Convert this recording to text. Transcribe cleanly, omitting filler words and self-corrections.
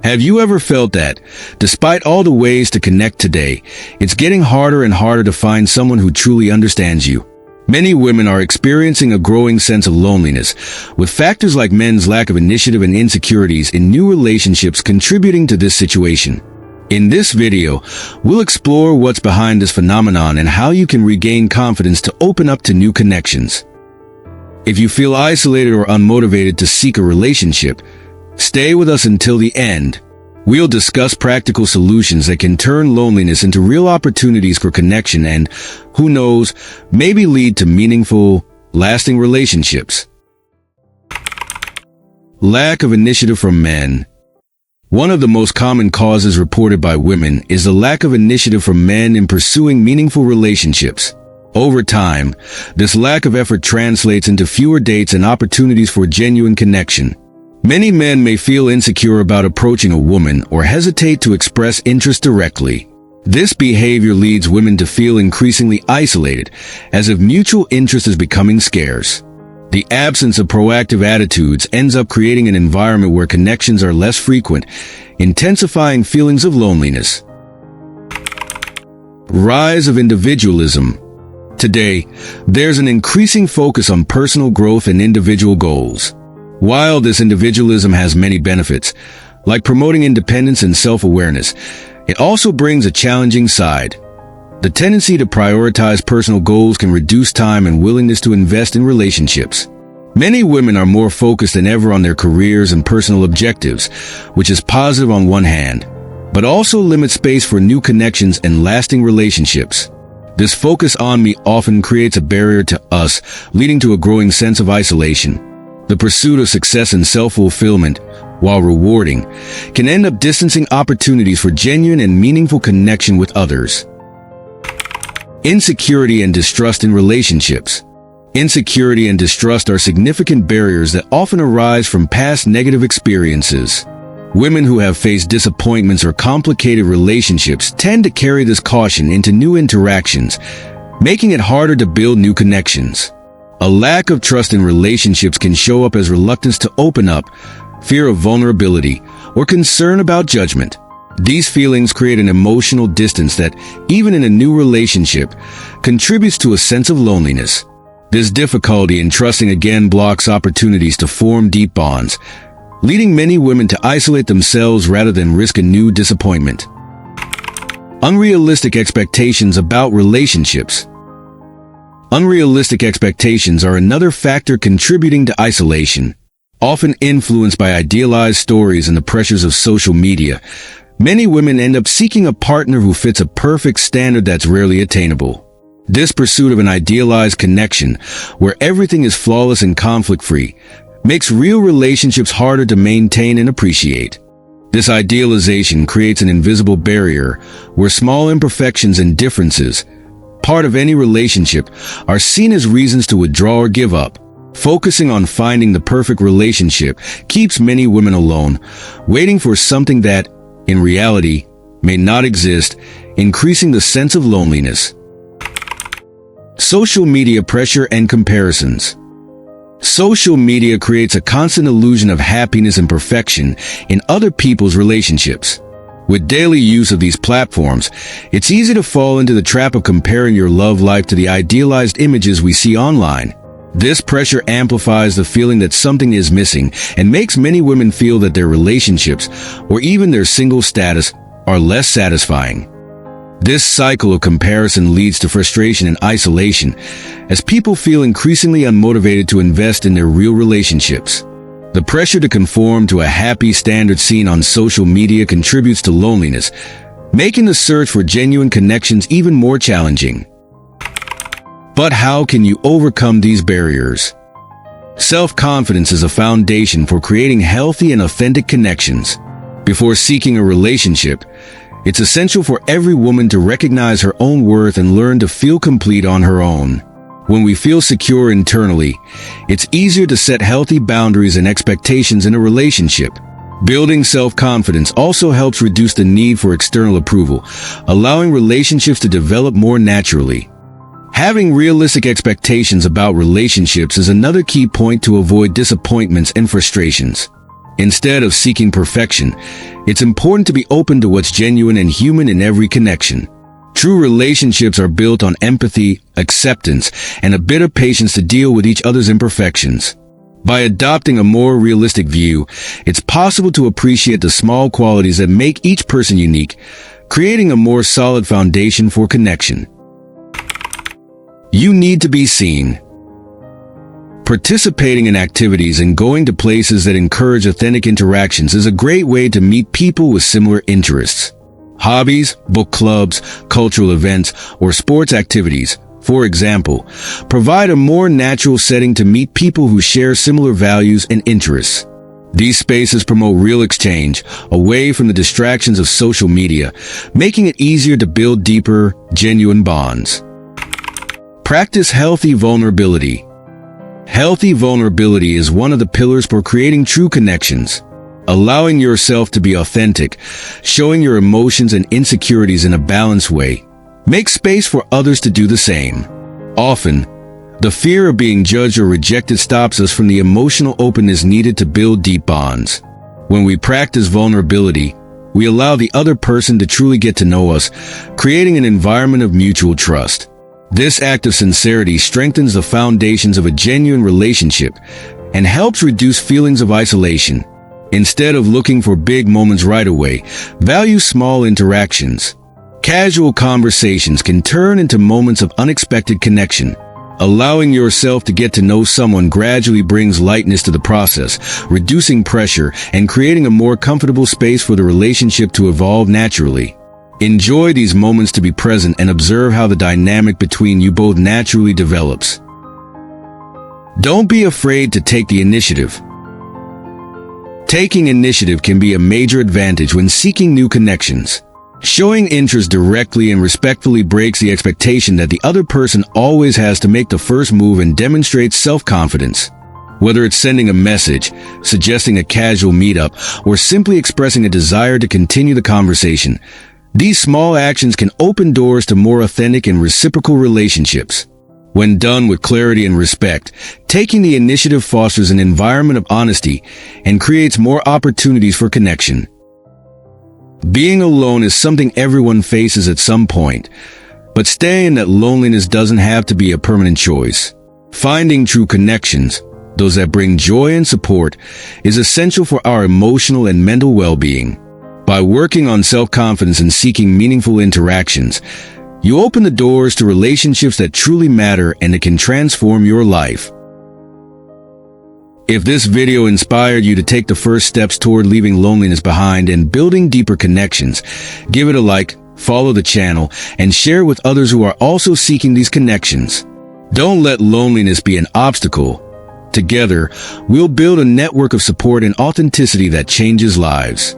Have you ever felt that, despite all the ways to connect today, it's getting harder and harder to find someone who truly understands you? Many women are experiencing a growing sense of loneliness, with factors like men's lack of initiative and insecurities in new relationships contributing to this situation. In this video, we'll explore what's behind this phenomenon and how you can regain confidence to open up to new connections. If you feel isolated or unmotivated to seek a relationship, stay with us until the end. We'll discuss practical solutions that can turn loneliness into real opportunities for connection and, who knows, maybe lead to meaningful, lasting relationships. Lack of initiative from men. One of the most common causes reported by women is the lack of initiative from men in pursuing meaningful relationships. Over time, this lack of effort translates into fewer dates and opportunities for genuine connection. Many men may feel insecure about approaching a woman or hesitate to express interest directly. This behavior leads women to feel increasingly isolated, as if mutual interest is becoming scarce. The absence of proactive attitudes ends up creating an environment where connections are less frequent, intensifying feelings of loneliness. Rise of individualism. Today, there's an increasing focus on personal growth and individual goals. While this individualism has many benefits, like promoting independence and self-awareness, it also brings a challenging side. The tendency to prioritize personal goals can reduce time and willingness to invest in relationships. Many women are more focused than ever on their careers and personal objectives, which is positive on one hand, but also limits space for new connections and lasting relationships. This focus on me often creates a barrier to us, leading to a growing sense of isolation. The pursuit of success and self-fulfillment, while rewarding, can end up distancing opportunities for genuine and meaningful connection with others. Insecurity and distrust in relationships. Insecurity and distrust are significant barriers that often arise from past negative experiences. Women who have faced disappointments or complicated relationships tend to carry this caution into new interactions, making it harder to build new connections. A lack of trust in relationships can show up as reluctance to open up, fear of vulnerability, or concern about judgment. These feelings create an emotional distance that, even in a new relationship, contributes to a sense of loneliness. This difficulty in trusting again blocks opportunities to form deep bonds, leading many women to isolate themselves rather than risk a new disappointment. Unrealistic expectations about relationships. Unrealistic expectations are another factor contributing to isolation. Often influenced by idealized stories and the pressures of social media, many women end up seeking a partner who fits a perfect standard that's rarely attainable. This pursuit of an idealized connection, where everything is flawless and conflict-free, makes real relationships harder to maintain and appreciate. This idealization creates an invisible barrier where small imperfections and differences, part of any relationship, are seen as reasons to withdraw or give up. Focusing on finding the perfect relationship keeps many women alone, waiting for something that, in reality, may not exist, increasing the sense of loneliness. Social media pressure and comparisons. Social media creates a constant illusion of happiness and perfection in other people's relationships. With daily use of these platforms, it's easy to fall into the trap of comparing your love life to the idealized images we see online. This pressure amplifies the feeling that something is missing and makes many women feel that their relationships, or even their single status, are less satisfying. This cycle of comparison leads to frustration and isolation, as people feel increasingly unmotivated to invest in their real relationships. The pressure to conform to a happy standard seen on social media contributes to loneliness, making the search for genuine connections even more challenging. But how can you overcome these barriers? Self-confidence is a foundation for creating healthy and authentic connections. Before seeking a relationship, it's essential for every woman to recognize her own worth and learn to feel complete on her own. When we feel secure internally, it's easier to set healthy boundaries and expectations in a relationship. Building self-confidence also helps reduce the need for external approval, allowing relationships to develop more naturally. Having realistic expectations about relationships is another key point to avoid disappointments and frustrations. Instead of seeking perfection, it's important to be open to what's genuine and human in every connection. True relationships are built on empathy, acceptance, and a bit of patience to deal with each other's imperfections. By adopting a more realistic view, it's possible to appreciate the small qualities that make each person unique, creating a more solid foundation for connection. You need to be seen. Participating in activities and going to places that encourage authentic interactions is a great way to meet people with similar interests. Hobbies, book clubs, cultural events, or sports activities, for example, provide a more natural setting to meet people who share similar values and interests. These spaces promote real exchange, away from the distractions of social media, making it easier to build deeper, genuine bonds. Practice healthy vulnerability. Healthy vulnerability is one of the pillars for creating true connections. Allowing yourself to be authentic, showing your emotions and insecurities in a balanced way, makes space for others to do the same. Often, the fear of being judged or rejected stops us from the emotional openness needed to build deep bonds. When we practice vulnerability, we allow the other person to truly get to know us, creating an environment of mutual trust. This act of sincerity strengthens the foundations of a genuine relationship and helps reduce feelings of isolation. Instead of looking for big moments right away, value small interactions. Casual conversations can turn into moments of unexpected connection. Allowing yourself to get to know someone gradually brings lightness to the process, reducing pressure and creating a more comfortable space for the relationship to evolve naturally. Enjoy these moments to be present and observe how the dynamic between you both naturally develops. Don't be afraid to take the initiative. Taking initiative can be a major advantage when seeking new connections. Showing interest directly and respectfully breaks the expectation that the other person always has to make the first move and demonstrates self-confidence. Whether it's sending a message, suggesting a casual meetup, or simply expressing a desire to continue the conversation, these small actions can open doors to more authentic and reciprocal relationships. When done with clarity and respect, taking the initiative fosters an environment of honesty and creates more opportunities for connection. Being alone is something everyone faces at some point, but staying in that loneliness doesn't have to be a permanent choice. Finding true connections, those that bring joy and support, is essential for our emotional and mental well-being. By working on self-confidence and seeking meaningful interactions, you open the doors to relationships that truly matter and that can transform your life. If this video inspired you to take the first steps toward leaving loneliness behind and building deeper connections, give it a like, follow the channel, and share with others who are also seeking these connections. Don't let loneliness be an obstacle. Together, we'll build a network of support and authenticity that changes lives.